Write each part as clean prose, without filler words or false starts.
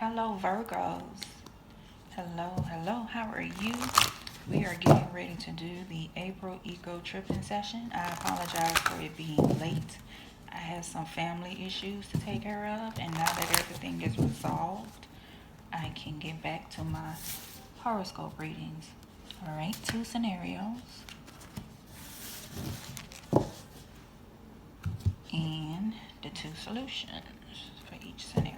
Hello, Virgos. Hello. How are you? We are getting ready to do the April Eco Tripping session. I apologize for it being late. I had some family issues to take care of, and now that everything is resolved, I can get back to my horoscope readings. All right, two scenarios and the two solutions for each scenario.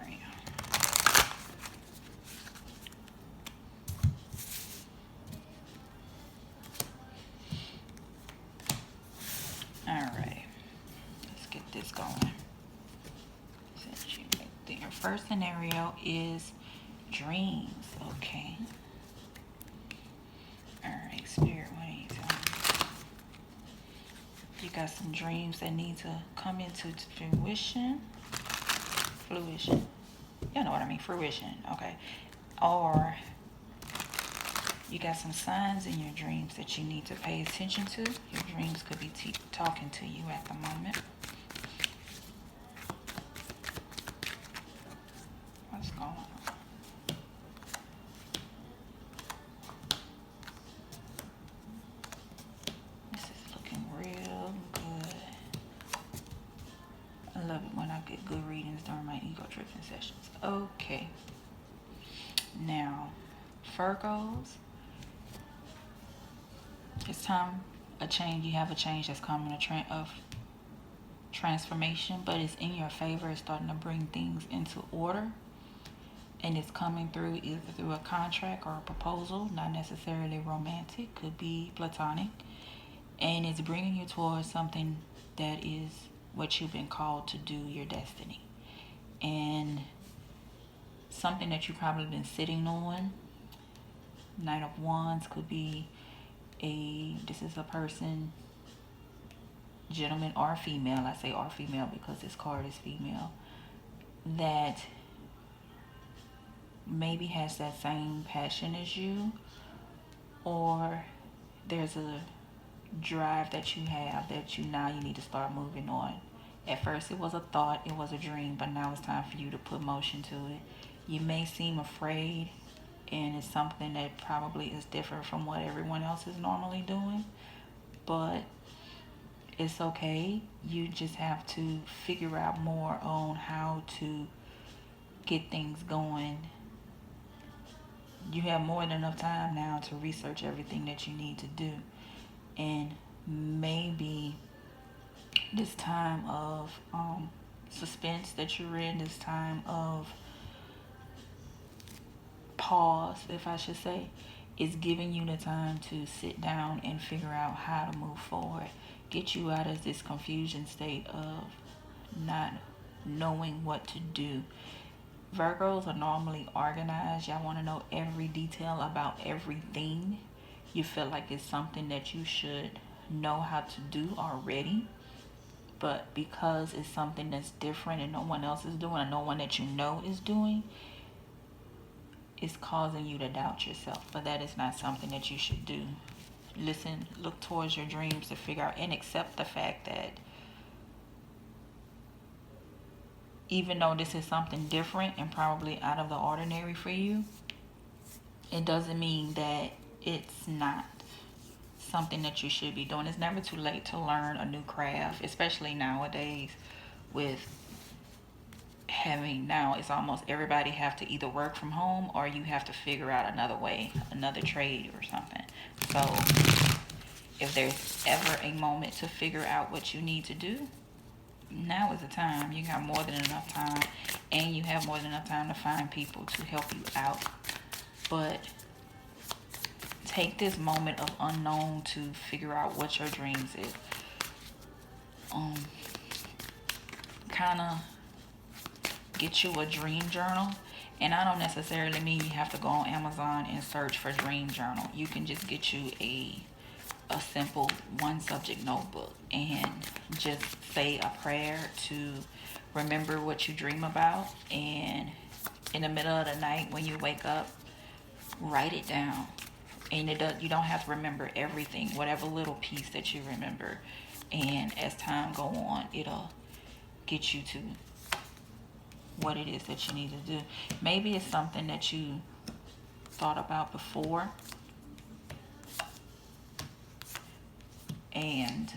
Alright, let's get this going. Set you right there. First scenario is dreams. Okay. Alright, Spirit, what are you telling me? You got some dreams that need to come into fruition. You know what I mean, fruition. Okay. Or you got some signs in your dreams that you need to pay attention to. Your dreams could be talking to you at the moment. What's going on? This is looking real good. I love it when I get good readings during my ego tripping sessions. Okay. Now, Virgos. It's time a change. You have a change that's coming, a trend of transformation, but it's in your favor. It's starting to bring things into order, and it's coming through either through a contract or a proposal, not necessarily romantic, could be platonic, and it's bringing you towards something that is what you've been called to do, your destiny, and something that you've probably been sitting on. Knight of Wands could be this is a person, gentleman or female. I say or female because this card is female, that maybe has that same passion as you, or there's a drive that you have that you need to start moving on. At first it was a thought, it was a dream, but now it's time for you to put motion to it. You may seem afraid, and it's something that probably is different from what everyone else is normally doing, but it's okay. You just have to figure out more on how to get things going. You have more than enough time now to research everything that you need to do, and maybe this time of suspense that you're in, this time of pause, if I should say, is giving you the time to sit down and figure out how to move forward, get you out of this confusion state of not knowing what to do. Virgos are normally organized. Y'all want to know every detail about everything. You feel like it's something that you should know how to do already, but because it's something that's different and no one else is doing, and no one that you know is doing, it's causing you to doubt yourself. But that is not something that you should do. Listen, look towards your dreams to figure out and accept the fact that even though this is something different and probably out of the ordinary for you, it doesn't mean that it's not something that you should be doing. It's never too late to learn a new craft, especially nowadays with now it's almost everybody have to either work from home or you have to figure out another way, another trade or something. So if there's ever a moment to figure out what you need to do, now is the time. You got more than enough time, and you have more than enough time to find people to help you out. But take this moment of unknown to figure out what your dreams is. Kind of get you a dream journal, and I don't necessarily mean you have to go on Amazon and search for dream journal. You can just get you a simple one subject notebook and just say a prayer to remember what you dream about, and in the middle of the night when you wake up, write it down. And you don't have to remember everything, whatever little piece that you remember, and as time go on, it'll get you to what it is that you need to do. Maybe it's something that you thought about before and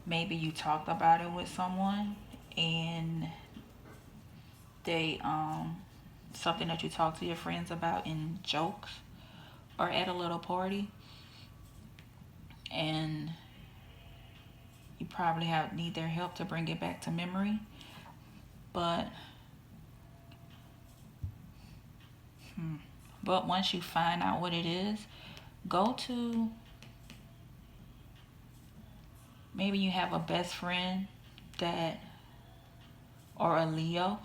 maybe you talked about it with someone and they something that you talk to your friends about in jokes or at a little party, and you probably need their help to bring it back to memory. But once you find out what it is, go to, maybe you have a best friend that, or a Leo,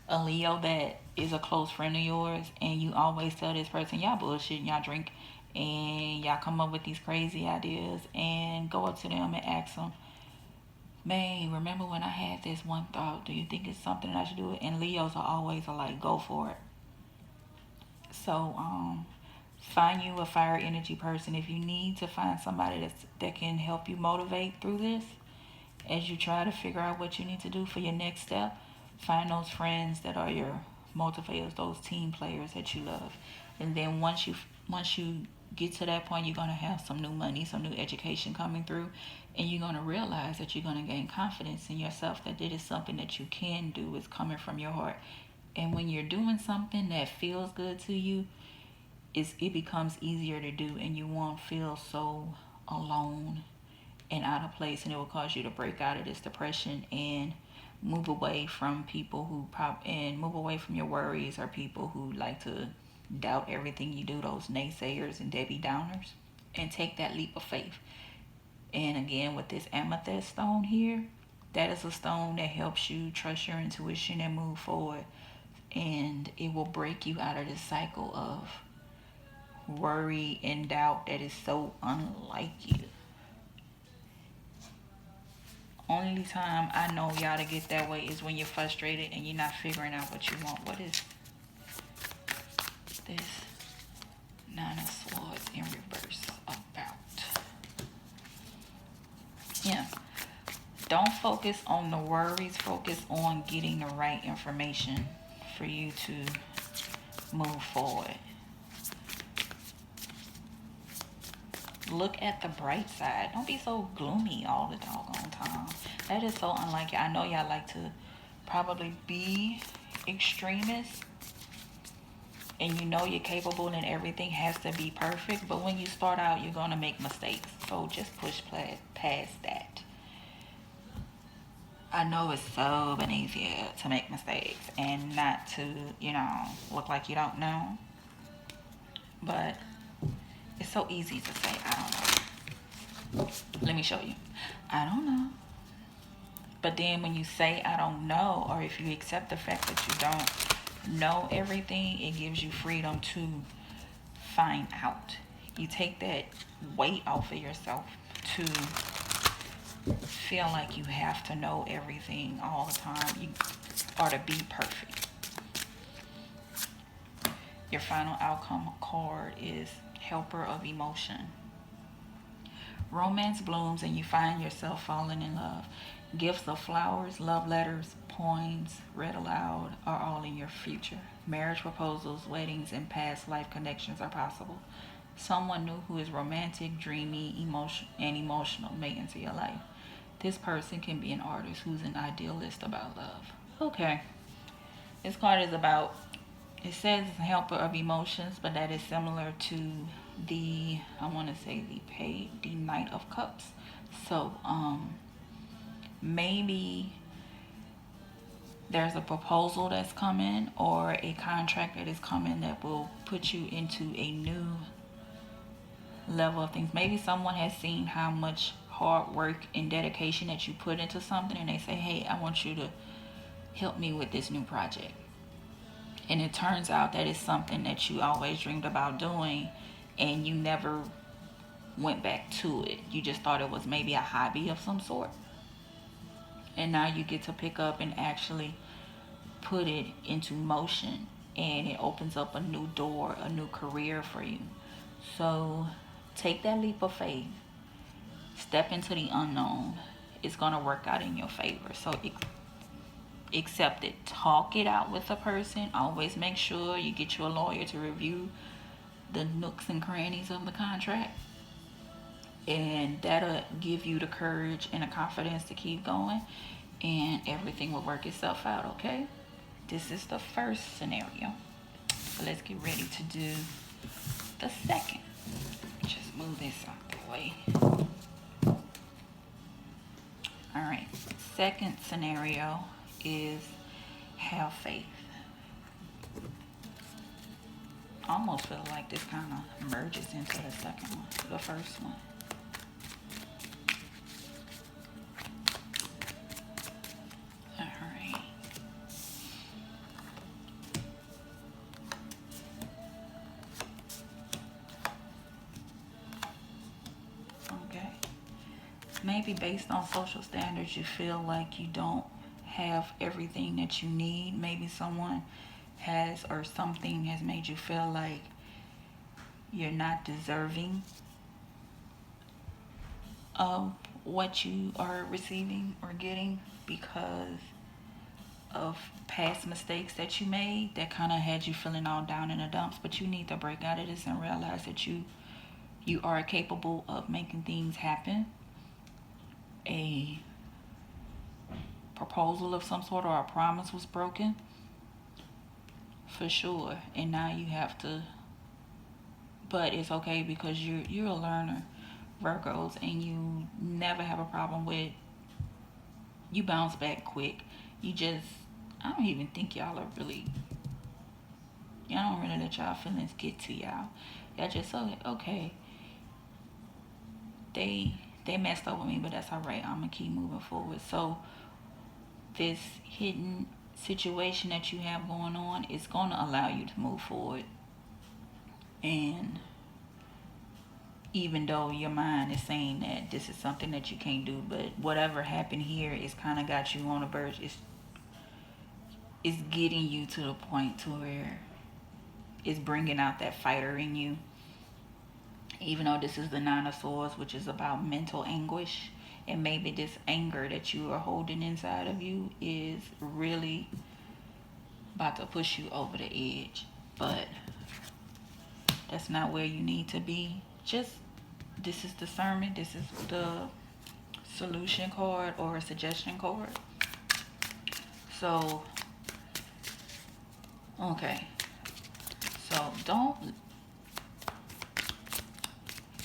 a Leo that is a close friend of yours, and you always tell this person y'all bullshit and y'all drink and y'all come up with these crazy ideas, and go up to them and ask them, man, remember when I had this one thought, do you think it's something I should do it? And Leos are always like, go for it. So find you a fire energy person. If you need to find somebody that can help you motivate through this as you try to figure out what you need to do for your next step, find those friends that are your motivators, those team players that you love. And then once you get to that point, you're going to have some new money, some new education coming through, and you're going to realize that you're going to gain confidence in yourself, that it is something that you can do, is coming from your heart. And when you're doing something that feels good to you, it becomes easier to do, and you won't feel so alone and out of place, and it will cause you to break out of this depression and move away from people who and move away from your worries, or people who like to doubt everything you do, those naysayers and Debbie Downers, and take that leap of faith. And again, with this amethyst stone here, that is a stone that helps you trust your intuition and move forward, and it will break you out of this cycle of worry and doubt that is so unlike you. Only time I know y'all to get that way is when you're frustrated and you're not figuring out what you want. What is this Nine of Swords in reverse about? Yeah. Don't focus on the worries. Focus on getting the right information for you to move forward. Look at the bright side. Don't be so gloomy all the doggone time. That is so unlike you. I know y'all like to probably be extremists, and you know you're capable and everything has to be perfect, but when you start out, you're going to make mistakes. So just push past that. I know it's so been easier to make mistakes and not to, look like you don't know. But it's so easy to say, I don't know. Let me show you. I don't know. But then when you say, I don't know, or if you accept the fact that you don't know everything, it gives you freedom to find out. You take that weight off of yourself to feel like you have to know everything all the time, or to be perfect. Your final outcome card is Helper of Emotion. Romance blooms and you find yourself falling in love. Gifts of flowers, love letters, poems read aloud are all in your future. Marriage proposals, weddings, and past life connections are possible. Someone new who is romantic, dreamy, emotional may enter your life. This person can be an artist who's an idealist about love. Okay. This card is about, it says Helper of Emotions, but that is similar to the Knight of Cups. So maybe there's a proposal that's coming, or a contract that is coming that will put you into a new level of things. Maybe someone has seen how much hard work and dedication that you put into something, and they say, hey, I want you to help me with this new project. And it turns out that it's something that you always dreamed about doing, and you never went back to it. You just thought it was maybe a hobby of some sort. And now you get to pick up and actually put it into motion, and it opens up a new door, a new career for you. So take that leap of faith. Step into the unknown. It's going to work out in your favor. So accept it. Talk it out with a person. Always make sure you get you a lawyer to review the nooks and crannies of the contract, and that'll give you the courage and the confidence to keep going, and everything will work itself out. Okay, this is the first scenario, so let's get ready to do the second. Just move this out the way. All right, second scenario is have faith. I almost feel like this kind of merges into the second one, the first one. All right. Okay. Maybe based on social standards, you feel like you don't have everything that you need. Maybe someone has, or something has made you feel like you're not deserving of what you are receiving or getting because of past mistakes that you made that kind of had you feeling all down in the dumps. But you need to break out of this and realize that you are capable of making things happen. A proposal of some sort or a promise was broken, for sure, and now you have to, but it's okay because you're a learner, Virgos, and you never have a problem with, you bounce back quick. You just, I don't even think y'all are really, y'all don't really let y'all feelings get to y'all. Y'all just, okay, they messed up with me, but that's all right. I'm gonna keep moving forward. So this hidden situation that you have going on is going to allow you to move forward. And even though your mind is saying that this is something that you can't do, but whatever happened here is kind of got you on the verge. It's getting you to the point to where it's bringing out that fighter in you. Even though this is the Nine of Swords, which is about mental anguish, and maybe this anger that you are holding inside of you is really about to push you over the edge. But that's not where you need to be. Just, this is discernment. This is the solution card or a suggestion card. So, okay. So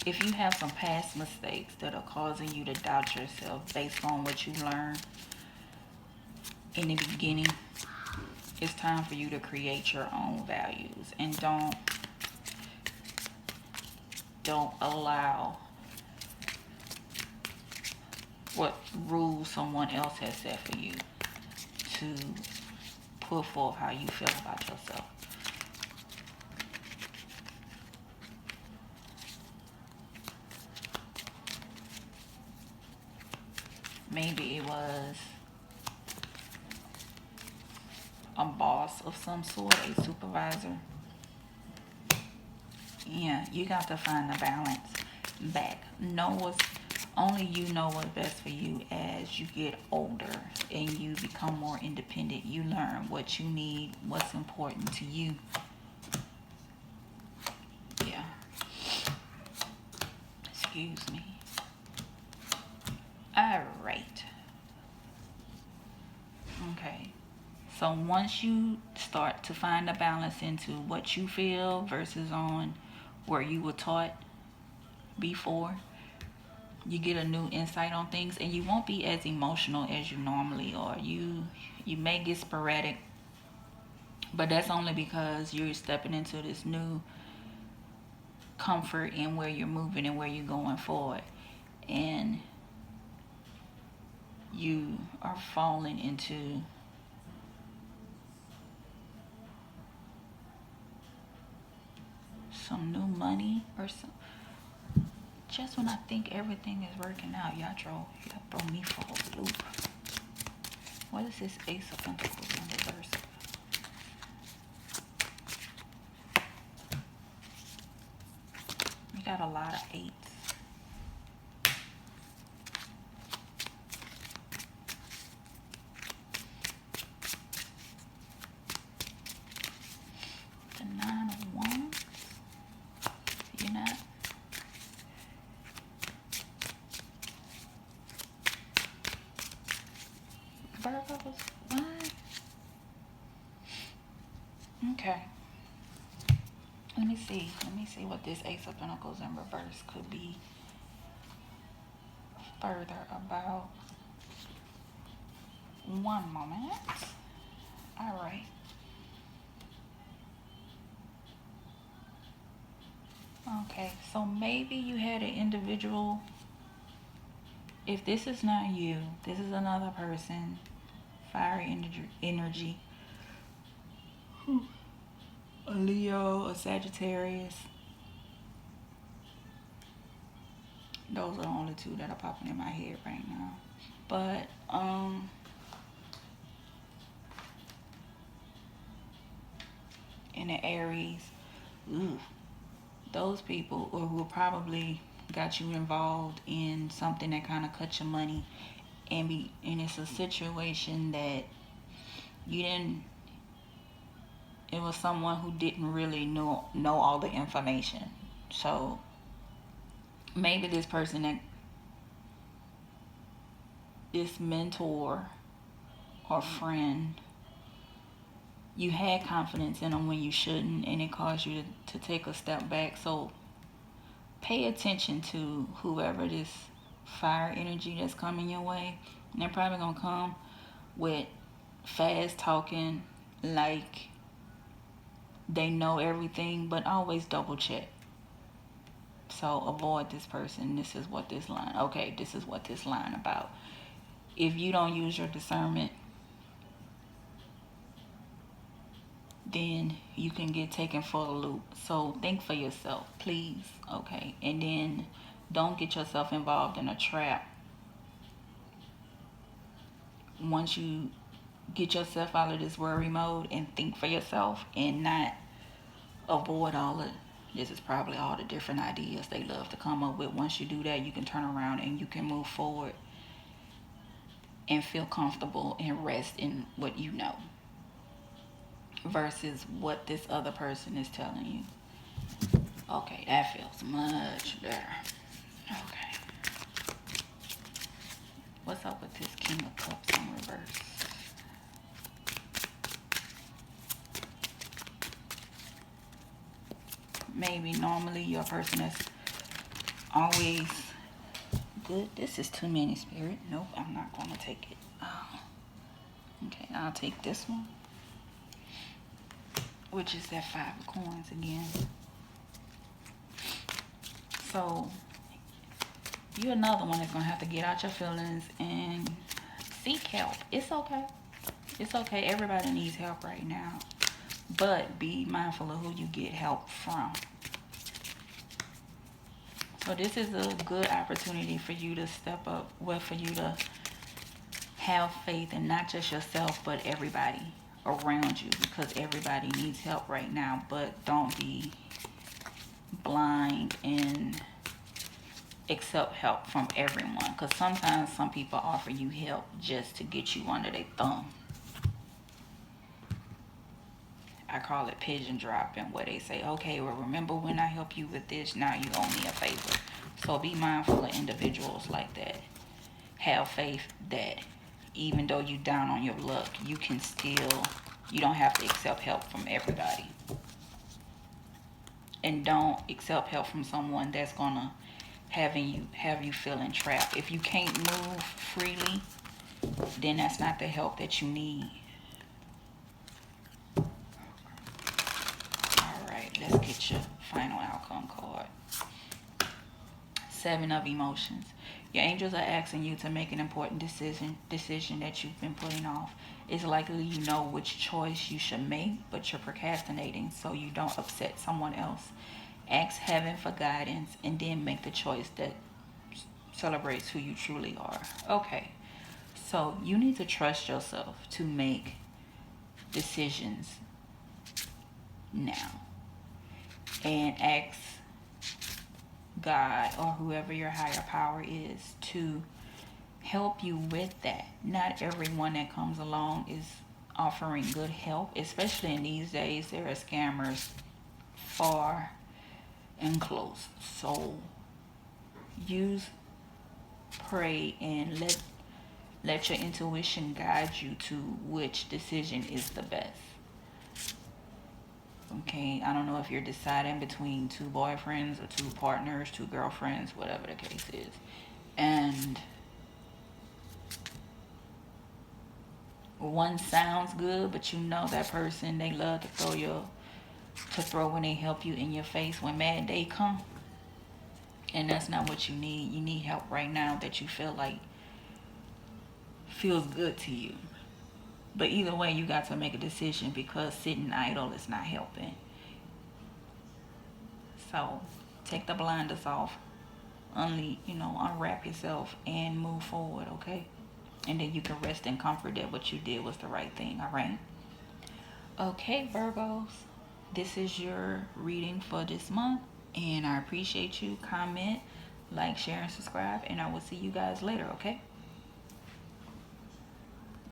if you have some past mistakes that are causing you to doubt yourself based on what you learned in the beginning, it's time for you to create your own values, and don't allow what rules someone else has set for you to put forth how you feel about yourself. Maybe it was a boss of some sort, a supervisor. Yeah, you got to find the balance back. Only you know what's best for you. As you get older and you become more independent, you learn what you need, what's important to you. Yeah. Excuse me. All right. Okay. So once you start to find the balance into what you feel versus on where you were taught before, you get a new insight on things, and you won't be as emotional as you normally are. You may get sporadic, but that's only because you're stepping into this new comfort in where you're moving and where you're going forward, and you are falling into some new money or some. Just when I think everything is working out, y'all throw me for a loop. What is this Ace of Pentacles in reverse? We got a lot of eights. Virgos? What? Okay. Let me see. Let me see what this Ace of Pentacles in reverse could be further about. One moment. All right. Okay, so maybe you had an individual. If this is not you, this is another person. Fiery energy. A Leo, a Sagittarius. Those are the only two that are popping in my head right now. But in the Aries, those people or who probably got you involved in something that kind of cut your money, and it's a situation that you didn't. It was someone who didn't really know all the information. So maybe this person, that this mentor or friend, you had confidence in them when you shouldn't, and it caused you to take a step back. So pay attention to whoever this fire energy that's coming your way. And they're probably gonna come with fast talking, like they know everything, but always double check. So avoid this person. This is what this line, okay, this is what this line about. If you don't use your discernment, then you can get taken for a loop. So think for yourself, please, okay? And then don't get yourself involved in a trap. Once you get yourself out of this worry mode and think for yourself and not avoid all of this, is probably all the different ideas they love to come up with. Once you do that, you can turn around and you can move forward and feel comfortable and rest in what you know versus what this other person is telling you. Okay, that feels much better. Okay. What's up with this King of Cups in reverse? Maybe normally your person is always good. This is too many, Spirit. Nope, I'm not going to take it. Oh. Okay, I'll take this one, which is that 5 of coins again. So you're another one that's going to have to get out your feelings and seek help. It's okay. It's okay. Everybody needs help right now. But be mindful of who you get help from. So this is a good opportunity for you to step up. Well, for you to have faith in not just yourself, but everybody around you. Because everybody needs help right now. But don't be blind and accept help from everyone. Because sometimes some people offer you help just to get you under their thumb. I call it pigeon dropping, where they say, okay, well, remember when I helped you with this, now you owe me a favor. So be mindful of individuals like that. Have faith that even though you're down on your luck, you don't have to accept help from everybody. And don't accept help from someone that's gonna have you feeling trapped. If you can't move freely, then that's not the help that you need. Let's get your final outcome card. 7 of emotions. Your angels are asking you to make an important decision that you've been putting off. It's likely you know which choice you should make, but you're procrastinating so you don't upset someone else. Ask heaven for guidance and then make the choice that celebrates who you truly are. Okay, so you need to trust yourself to make decisions now. And ask God or whoever your higher power is to help you with that. Not everyone that comes along is offering good help, especially in these days. There are scammers far and close. So pray and let Let your intuition guide you to which decision is the best. Okay, I don't know if you're deciding between two boyfriends or two partners, two girlfriends, whatever the case is. And one sounds good, but you know that person, they love to throw when they help you in your face when mad day come. And that's not what you need. You need help right now that you feel like feels good to you. But either way, you got to make a decision, because sitting idle is not helping. So take the blinders off, unwrap yourself and move forward, okay? And then you can rest in comfort that what you did was the right thing, all right? Okay, Virgos, this is your reading for this month, and I appreciate you. Comment, like, share, and subscribe, and I will see you guys later, okay?